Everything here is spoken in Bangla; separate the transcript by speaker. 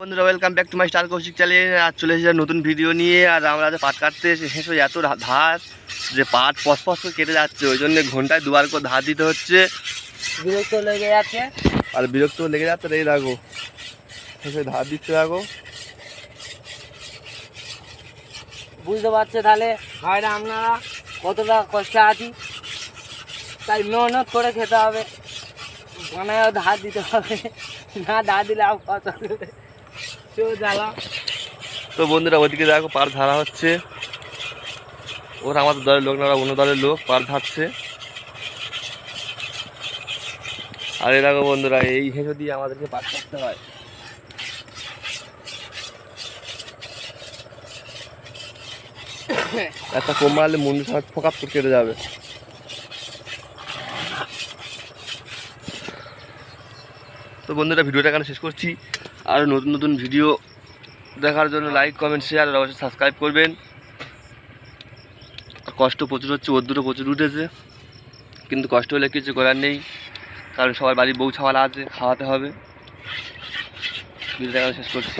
Speaker 1: বন্ধুরা welcome back to my star Kaushik channel. আর চলে এসেছে নতুন ভিডিও নিয়ে। আর আমরা যে পাট কাটতে শেষ হয়ে এত ধার যে পাট পস করে কেটে যাচ্ছে, ওই জন্য ঘন্টায় দুবার করে ধার দিতে হচ্ছে।
Speaker 2: বিরক্ত লেগে যাচ্ছে
Speaker 1: আর বিরক্ত লেগে যাচ্ছে। এই দেখো শেষে ধার দিচ্ছে, দেখো
Speaker 2: বুঝতে পারছে তাহলে ভাইরা আপনারা কতটা কষ্টে আছি, তাই মেহনত করে খেতে হবে, বানায় ধার দিতে হবে, না ধার দিলে কত জ্বালা।
Speaker 1: তো বন্ধুরা ওইদিকে দেখো পাট ধারা হচ্ছে। ওরা আমাদের দলের লোক না, ওরা অন্য দলের লোক পাট ধারছে। আর এই দেখো বন্ধুরা এই হেঁচো দিয়ে আমাদেরকে পাট কাটতে হয়। একটা কম মারলে মুন্ডু সব ফোকাপ করে কেটে যাবে। তো বন্ধুরা ভিডিওটা এখানে শেষ করছি। আর নতুন নতুন ভিডিও দেখার জন্য লাইক কমেন্ট শেয়ার আর অবশ্যই সাবস্ক্রাইব করবেন। কষ্ট প্রচুর হচ্ছে, ওদ্দুরও প্রচুর উঠেছে, কিন্তু কষ্ট হলে কিছু করার নেই, কারণ সবার বাড়ির বউ ছাওয়ালা আছে, খাওয়াতে হবে। ভিডিওটা এখানে শেষ করছি।